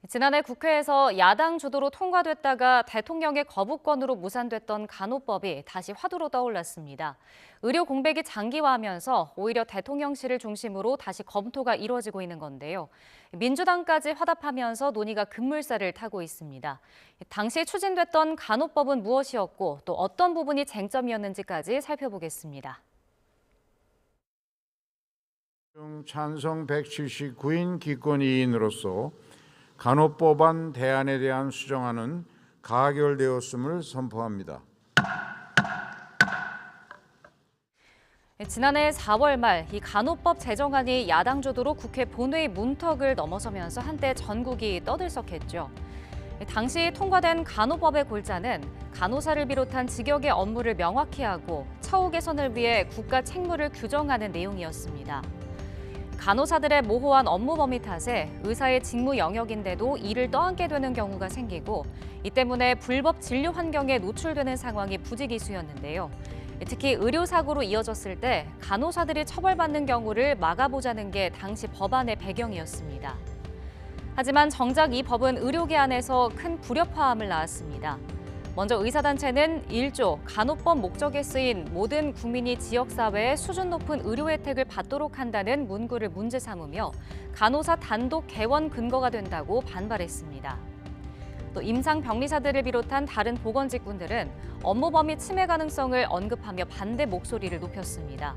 지난해 국회에서 야당 주도로 통과됐다가 대통령의 거부권으로 무산됐던 간호법이 다시 화두로 떠올랐습니다. 의료 공백이 장기화하면서 오히려 대통령실을 중심으로 다시 검토가 이루어지고 있는 건데요. 민주당까지 화답하면서 논의가 급물살을 타고 있습니다. 당시 추진됐던 간호법은 무엇이었고 또 어떤 부분이 쟁점이었는지까지 살펴보겠습니다. 찬성 179인 기권이인으로서 간호법안 대안에 대한 수정안은 가결되었음을 선포합니다. 지난해 4월 말 이 간호법 제정안이 야당 주도로 국회 본회의 문턱을 넘어서면서 한때 전국이 떠들썩했죠. 당시 통과된 간호법의 골자는 간호사를 비롯한 직역의 업무를 명확히 하고 처우 개선을 위해 국가 책무를 규정하는 내용이었습니다. 간호사들의 모호한 업무 범위 탓에 의사의 직무 영역인데도 일을 떠안게 되는 경우가 생기고 이 때문에 불법 진료 환경에 노출되는 상황이 부지기수였는데요. 특히 의료사고로 이어졌을 때 간호사들이 처벌받는 경우를 막아보자는 게 당시 법안의 배경이었습니다. 하지만 정작 이 법은 의료계 안에서 큰 불협화음을 낳았습니다. 먼저 의사단체는 1조 간호법 목적에 쓰인 모든 국민이 지역사회에 수준 높은 의료 혜택을 받도록 한다는 문구를 문제 삼으며 간호사 단독 개원 근거가 된다고 반발했습니다. 또 임상병리사들을 비롯한 다른 보건직군들은 업무 범위 침해 가능성을 언급하며 반대 목소리를 높였습니다.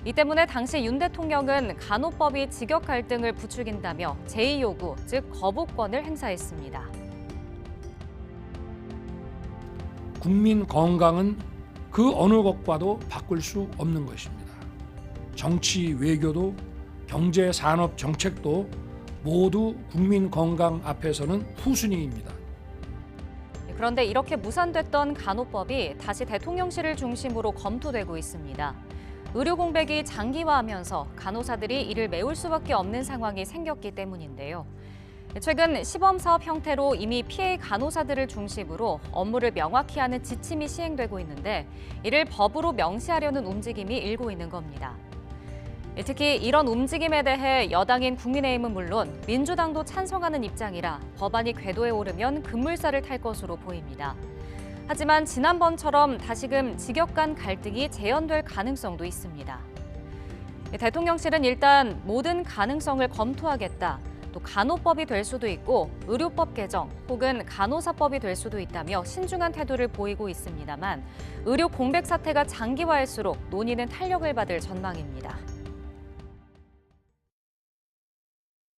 이 때문에 당시 윤 대통령은 간호법이 직역 갈등을 부추긴다며 제2요구, 즉 거부권을 행사했습니다. 국민 건강은 그 어느 것과도 바꿀 수 없는 것입니다. 정치, 외교도 경제, 산업, 정책도 모두 국민 건강 앞에서는 후순위입니다. 그런데 이렇게 무산됐던 간호법이 다시 대통령실을 중심으로 검토되고 있습니다. 의료 공백이 장기화하면서 간호사들이 이를 메울 수밖에 없는 상황이 생겼기 때문인데요. 최근 시범사업 형태로 이미 PA 간호사들을 중심으로 업무를 명확히 하는 지침이 시행되고 있는데 이를 법으로 명시하려는 움직임이 일고 있는 겁니다. 특히 이런 움직임에 대해 여당인 국민의힘은 물론 민주당도 찬성하는 입장이라 법안이 궤도에 오르면 급물살을 탈 것으로 보입니다. 하지만 지난번처럼 다시금 직역 간 갈등이 재현될 가능성도 있습니다. 대통령실은 일단 모든 가능성을 검토하겠다. 또 간호법이 될 수도 있고 의료법 개정 혹은 간호사법이 될 수도 있다며 신중한 태도를 보이고 있습니다만 의료 공백 사태가 장기화할수록 논의는 탄력을 받을 전망입니다.